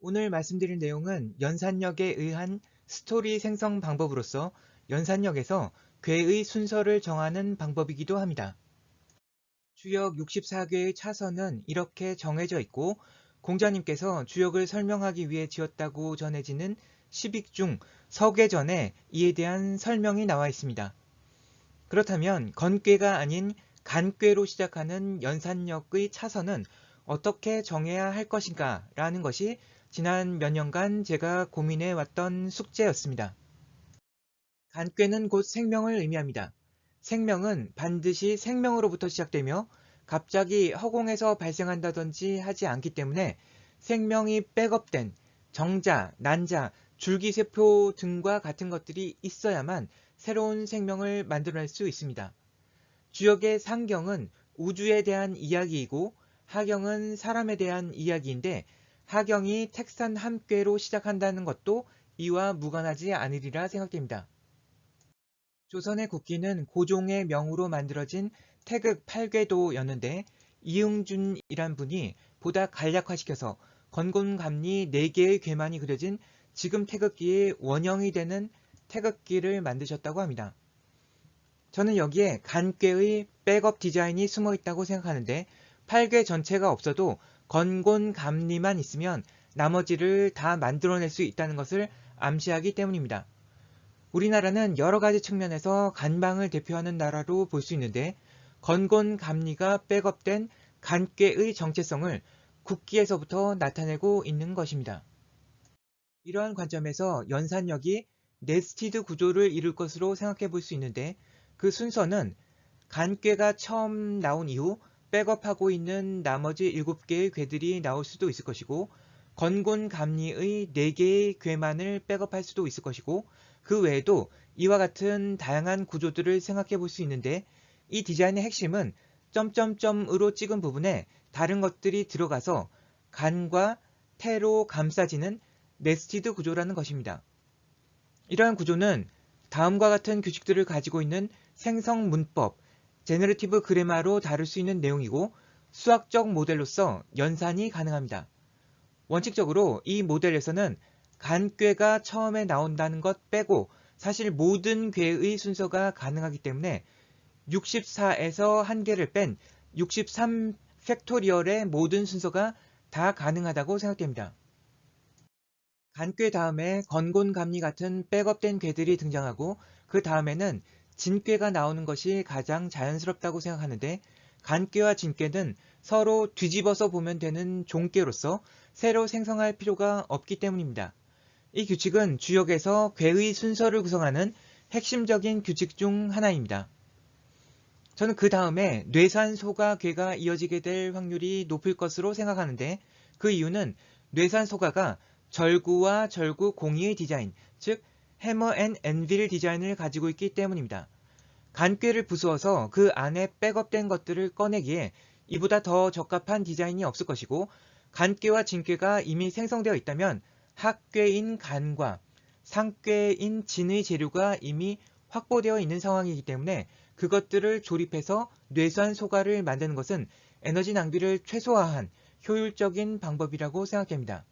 오늘 말씀드릴 내용은 연산력에 의한 스토리 생성 방법으로서 연산력에서 궤의 순서를 정하는 방법이기도 합니다. 주역 64궤의 차선은 이렇게 정해져 있고 공자님께서 주역을 설명하기 위해 지었다고 전해지는 시빅 중 서계전에 이에 대한 설명이 나와 있습니다. 그렇다면 건궤가 아닌 간궤로 시작하는 연산력의 차선은 어떻게 정해야 할 것인가 라는 것이 지난 몇 년간 제가 고민해 왔던 숙제였습니다. 간꾀는 곧 생명을 의미합니다. 생명은 반드시 생명으로부터 시작되며 갑자기 허공에서 발생한다든지 하지 않기 때문에 생명이 백업된 정자, 난자, 줄기세포 등과 같은 것들이 있어야만 새로운 생명을 만들어낼 수 있습니다. 주역의 상경은 우주에 대한 이야기이고 하경은 사람에 대한 이야기인데 하경이 택산 함께로 시작한다는 것도 이와 무관하지 않으리라 생각됩니다. 조선의 국기는 고종의 명으로 만들어진 태극 8궤도였는데 이응준이란 분이 보다 간략화시켜서 건곤감리 4개의 궤만이 그려진 지금 태극기의 원형이 되는 태극기를 만드셨다고 합니다. 저는 여기에 간꾀의 백업 디자인이 숨어 있다고 생각하는데 8궤 전체가 없어도 건곤감리만 있으면 나머지를 다 만들어낼 수 있다는 것을 암시하기 때문입니다. 우리나라는 여러 가지 측면에서 간방을 대표하는 나라로 볼 수 있는데 건곤감리가 백업된 간꾀의 정체성을 국기에서부터 나타내고 있는 것입니다. 이러한 관점에서 연산력이 네스티드 구조를 이룰 것으로 생각해 볼 수 있는데 그 순서는 간꾀가 처음 나온 이후 백업하고 있는 나머지 7개의 궤들이 나올 수도 있을 것이고 건곤감리의 4개의 궤만을 백업할 수도 있을 것이고 그 외에도 이와 같은 다양한 구조들을 생각해 볼 수 있는데 이 디자인의 핵심은 점점점으로 찍은 부분에 다른 것들이 들어가서 간과 태로 감싸지는 네스티드 구조라는 것입니다. 이러한 구조는 다음과 같은 규칙들을 가지고 있는 생성 문법, 제너러티브 그래마로 다룰 수 있는 내용이고 수학적 모델로서 연산이 가능합니다. 원칙적으로 이 모델에서는 간꾀가 처음에 나온다는 것 빼고 사실 모든 궤의 순서가 가능하기 때문에 64에서 한 개를 뺀 63 팩토리얼의 모든 순서가 다 가능하다고 생각됩니다. 간꾀 다음에 건곤감리 같은 백업된 궤들이 등장하고 그 다음에는 진꾀가 나오는 것이 가장 자연스럽다고 생각하는데 간꾀와 진꾀는 서로 뒤집어서 보면 되는 종꾀로서 새로 생성할 필요가 없기 때문입니다. 이 규칙은 주역에서 궤의 순서를 구성하는 핵심적인 규칙 중 하나입니다. 저는 그 다음에 뇌산소가 궤가 이어지게 될 확률이 높을 것으로 생각하는데 그 이유는 뇌산소가가 절구와 절구 공이의 디자인, 즉 해머 앤 앤빌 디자인을 가지고 있기 때문입니다. 간꾀를 부수어서 그 안에 백업된 것들을 꺼내기에 이보다 더 적합한 디자인이 없을 것이고 간꾀와 진꾀가 이미 생성되어 있다면 합꾀인 간과 상꾀인 진의 재료가 이미 확보되어 있는 상황이기 때문에 그것들을 조립해서 뇌산소가를 만드는 것은 에너지 낭비를 최소화한 효율적인 방법이라고 생각됩니다.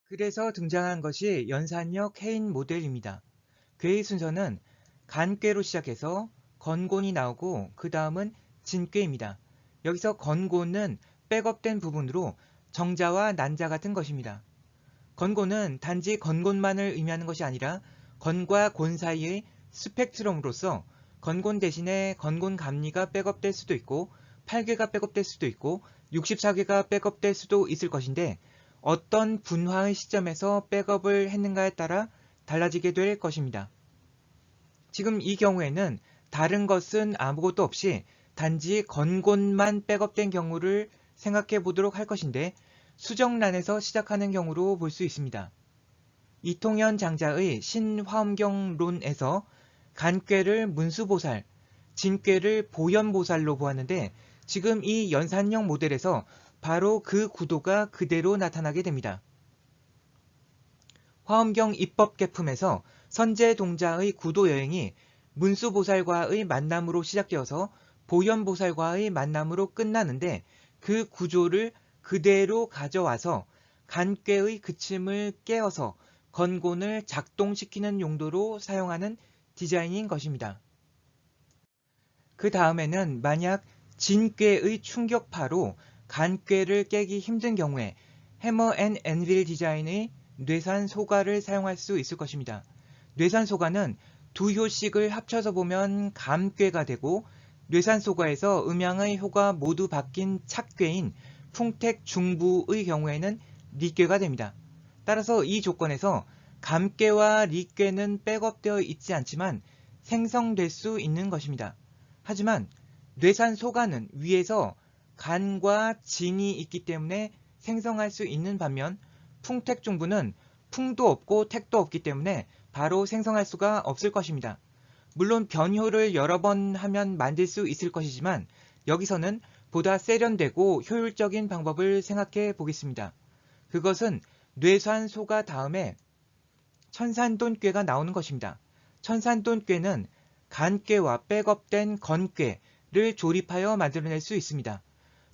그래서 등장한 것이 연산력 해인 모델입니다. 궤의 순서는 간꾀로 시작해서 건곤이 나오고 그 다음은 진꾀입니다. 여기서 건곤은 백업된 부분으로 정자와 난자 같은 것입니다. 건곤은 단지 건곤만을 의미하는 것이 아니라 건과 곤 사이의 스펙트럼으로서 건곤 대신에 건곤감리가 백업될 수도 있고 8개가 백업될 수도 있고 64개가 백업될 수도 있을 것인데 어떤 분화의 시점에서 백업을 했는가에 따라 달라지게 될 것입니다. 지금 이 경우에는 다른 것은 아무것도 없이 단지 건곤만 백업된 경우를 생각해 보도록 할 것인데 수정란에서 시작하는 경우로 볼 수 있습니다. 이통현 장자의 신화엄경론에서 간꾀를 문수보살, 진꾀를 보현보살로 보았는데 지금 이 연산형 모델에서 바로 그 구도가 그대로 나타나게 됩니다. 화엄경 입법개품에서 선제동자의 구도여행이 문수보살과의 만남으로 시작되어서 보현보살과의 만남으로 끝나는데 그 구조를 그대로 가져와서 간꾀의 그침을 깨어서 건곤을 작동시키는 용도로 사용하는 디자인인 것입니다. 그 다음에는 만약 진꾀의 충격파로 간꾀를 깨기 힘든 경우에 해머 앤 앤빌 디자인의 뇌산 소가를 사용할 수 있을 것입니다. 뇌산 소가는 두 효식을 합쳐서 보면 감꾀가 되고 뇌산 소가에서 음양의 효가 모두 바뀐 착꾀인 풍택 중부의 경우에는 리꾀가 됩니다. 따라서 이 조건에서 감꾀와 리꾀는 백업되어 있지 않지만 생성될 수 있는 것입니다. 하지만 뇌산 소가는 위에서 간과 진이 있기 때문에 생성할 수 있는 반면 풍택 중부는 풍도 없고 택도 없기 때문에 바로 생성할 수가 없을 것입니다. 물론 변효를 여러 번 하면 만들 수 있을 것이지만 여기서는 보다 세련되고 효율적인 방법을 생각해 보겠습니다. 그것은 뇌산 소가 다음에 천산돈꾀가 나오는 것입니다. 천산돈꾀는 간꾀와 백업된 건꾀를 조립하여 만들어낼 수 있습니다.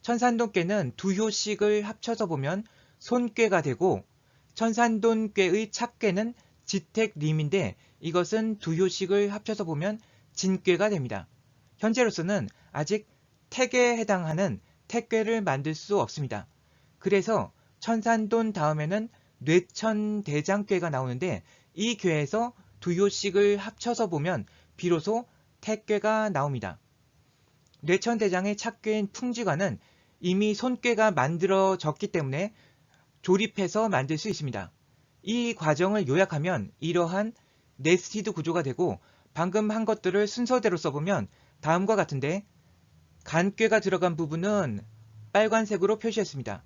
천산돈꾀는 두 효식을 합쳐서 보면 손꾀가 되고 천산돈꾀의 착꾀는 지택림인데 이것은 두 효식을 합쳐서 보면 진꾀가 됩니다. 현재로서는 아직 택에 해당하는 택꾀를 만들 수 없습니다. 그래서 천산돈 다음에는 뇌천대장꾀가 나오는데 이 꾀에서 두 효식을 합쳐서 보면 비로소 택꾀가 나옵니다. 뇌천대장의 착꾀인 풍지관은 이미 손꾀가 만들어졌기 때문에 조립해서 만들 수 있습니다. 이 과정을 요약하면 이러한 네스티드 구조가 되고 방금 한 것들을 순서대로 써보면 다음과 같은데 간꾀가 들어간 부분은 빨간색으로 표시했습니다.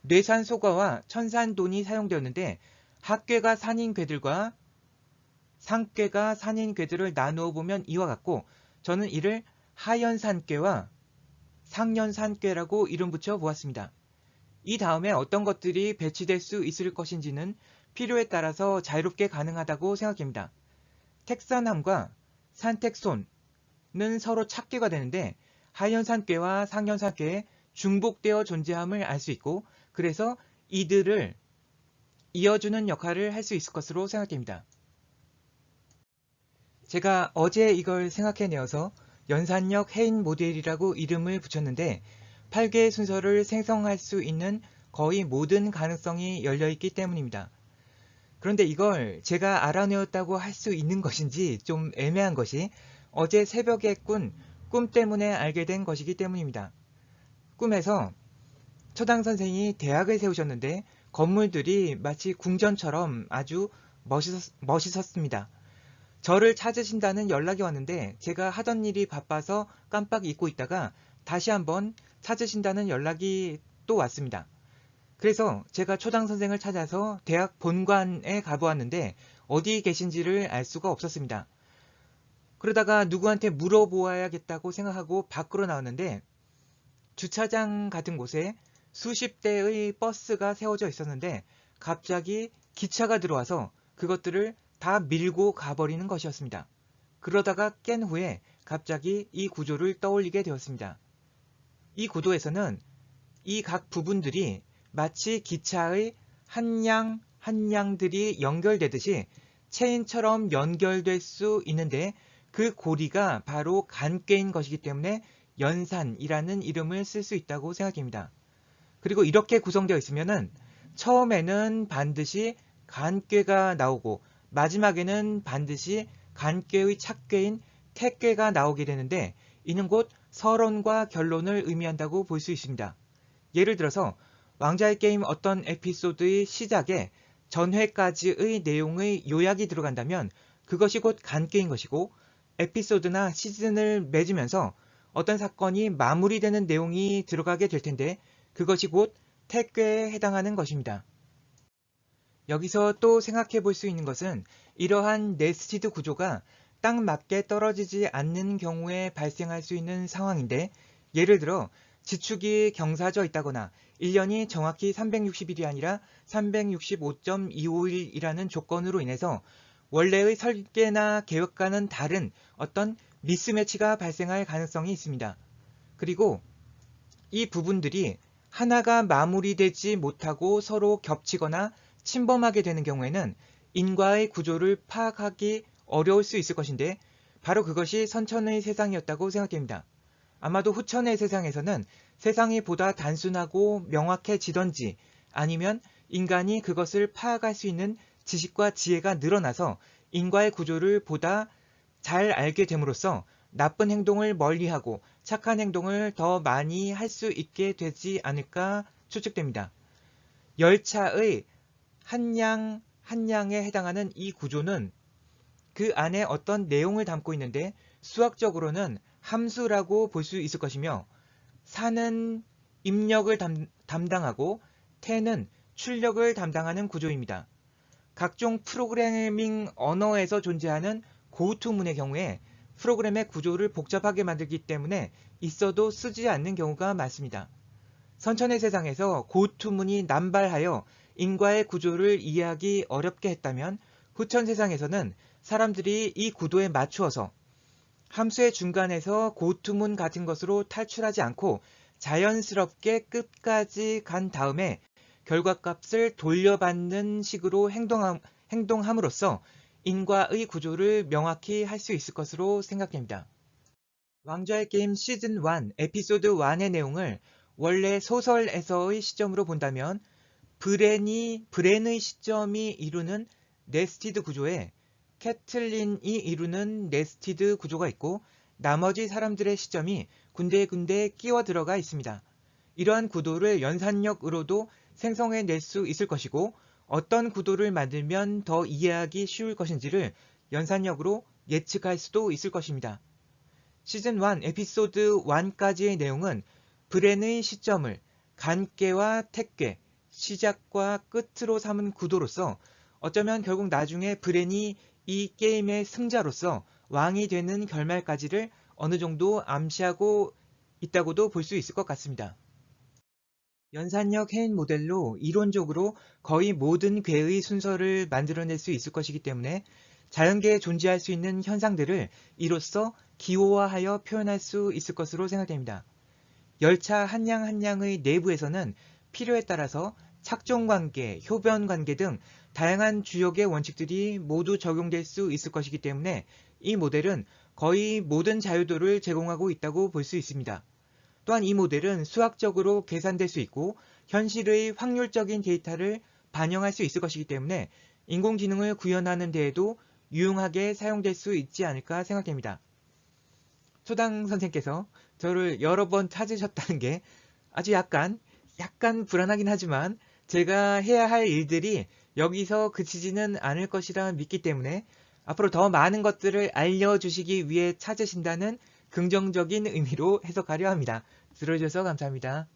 뇌산소가와 천산돈이 사용되었는데 합꾀가 산인 궤들과 상꾀가 산인 궤들을 나누어 보면 이와 같고 저는 이를 하연산꾀와 상연산꾀라고 이름 붙여 보았습니다. 이 다음에 어떤 것들이 배치될 수 있을 것인지는 필요에 따라서 자유롭게 가능하다고 생각합니다. 택산함과 산택손은 서로 착꾀가 되는데 하연산꾀와 상연산꾀에 중복되어 존재함을 알 수 있고 그래서 이들을 이어주는 역할을 할 수 있을 것으로 생각됩니다. 제가 어제 이걸 생각해내어서 연산력 해인 모델이라고 이름을 붙였는데 8개의 순서를 생성할 수 있는 거의 모든 가능성이 열려있기 때문입니다. 그런데 이걸 제가 알아내었다고 할 수 있는 것인지 좀 애매한 것이 어제 새벽에 꾼 꿈 때문에 알게 된 것이기 때문입니다. 꿈에서 처당 선생이 대학을 세우셨는데 건물들이 마치 궁전처럼 아주 멋있었습니다. 저를 찾으신다는 연락이 왔는데 제가 하던 일이 바빠서 깜빡 잊고 있다가 다시 한번 찾으신다는 연락이 또 왔습니다. 그래서 제가 초당 선생을 찾아서 대학 본관에 가보았는데 어디 계신지를 알 수가 없었습니다. 그러다가 누구한테 물어보아야겠다고 생각하고 밖으로 나왔는데 주차장 같은 곳에 수십 대의 버스가 세워져 있었는데 갑자기 기차가 들어와서 그것들을 다 밀고 가버리는 것이었습니다. 그러다가 깬 후에 갑자기 이 구조를 떠올리게 되었습니다. 이 구도에서는 이 각 부분들이 마치 기차의 한 양 한 양들이 연결되듯이 체인처럼 연결될 수 있는데 그 고리가 바로 간꾀인 것이기 때문에 연산이라는 이름을 쓸 수 있다고 생각합니다. 그리고 이렇게 구성되어 있으면은 처음에는 반드시 간꾀가 나오고 마지막에는 반드시 간꾀의 착꾀인 택꾀가 나오게 되는데 이는 곧 서론과 결론을 의미한다고 볼 수 있습니다. 예를 들어서 왕자의 게임 어떤 에피소드의 시작에 전회까지의 내용의 요약이 들어간다면 그것이 곧 간꾀인 것이고 에피소드나 시즌을 맺으면서 어떤 사건이 마무리되는 내용이 들어가게 될 텐데 그것이 곧 택꾀에 해당하는 것입니다. 여기서 또 생각해 볼 수 있는 것은 이러한 네스티드 구조가 딱 맞게 떨어지지 않는 경우에 발생할 수 있는 상황인데 예를 들어 지축이 경사져 있다거나 1년이 정확히 360일이 아니라 365.251이라는 조건으로 인해서 원래의 설계나 계획과는 다른 어떤 미스매치가 발생할 가능성이 있습니다. 그리고 이 부분들이 하나가 마무리되지 못하고 서로 겹치거나 침범하게 되는 경우에는 인과의 구조를 파악하기 어려울 수 있을 것인데 바로 그것이 선천의 세상이었다고 생각됩니다. 아마도 후천의 세상에서는 세상이 보다 단순하고 명확해지던지 아니면 인간이 그것을 파악할 수 있는 지식과 지혜가 늘어나서 인과의 구조를 보다 잘 알게 됨으로써 나쁜 행동을 멀리하고 착한 행동을 더 많이 할 수 있게 되지 않을까 추측됩니다. 열차의 한 양 한 양에 해당하는 이 구조는 그 안에 어떤 내용을 담고 있는데 수학적으로는 함수라고 볼 수 있을 것이며 산은 입력을 담당하고 태는 출력을 담당하는 구조입니다. 각종 프로그래밍 언어에서 존재하는 고투문의 경우에 프로그램의 구조를 복잡하게 만들기 때문에 있어도 쓰지 않는 경우가 많습니다. 선천의 세상에서 고투문이 남발하여 인과의 구조를 이해하기 어렵게 했다면 후천 세상에서는 사람들이 이 구도에 맞추어서 함수의 중간에서 고투문 같은 것으로 탈출하지 않고 자연스럽게 끝까지 간 다음에 결과값을 돌려받는 식으로 행동함으로써 인과의 구조를 명확히 할 수 있을 것으로 생각됩니다. 왕좌의 게임 시즌 1 에피소드 1의 내용을 원래 소설에서의 시점으로 본다면 브렌의 시점이 이루는 네스티드 구조에 캐틀린이 이루는 네스티드 구조가 있고 나머지 사람들의 시점이 군데군데 끼워 들어가 있습니다. 이러한 구도를 연산력으로도 생성해낼 수 있을 것이고 어떤 구도를 만들면 더 이해하기 쉬울 것인지를 연산력으로 예측할 수도 있을 것입니다. 시즌 1 에피소드 1까지의 내용은 브렌의 시점을 간괴와 택괴, 시작과 끝으로 삼은 구도로서 어쩌면 결국 나중에 브렌이 이 게임의 승자로서 왕이 되는 결말까지를 어느 정도 암시하고 있다고도 볼 수 있을 것 같습니다. 연산력 해인 모델로 이론적으로 거의 모든 괴의 순서를 만들어낼 수 있을 것이기 때문에 자연계에 존재할 수 있는 현상들을 이로써 기호화하여 표현할 수 있을 것으로 생각됩니다. 열차 한 양 한 양의 내부에서는 필요에 따라서 착종관계, 효변관계 등 다양한 주역의 원칙들이 모두 적용될 수 있을 것이기 때문에 이 모델은 거의 모든 자유도를 제공하고 있다고 볼 수 있습니다. 또한 이 모델은 수학적으로 계산될 수 있고 현실의 확률적인 데이터를 반영할 수 있을 것이기 때문에 인공지능을 구현하는 데에도 유용하게 사용될 수 있지 않을까 생각됩니다. 초당 선생께서 저를 여러 번 찾으셨다는 게 아주 약간 불안하긴 하지만 제가 해야 할 일들이 여기서 그치지는 않을 것이라 믿기 때문에 앞으로 더 많은 것들을 알려주시기 위해 찾으신다는 긍정적인 의미로 해석하려 합니다. 들어주셔서 감사합니다.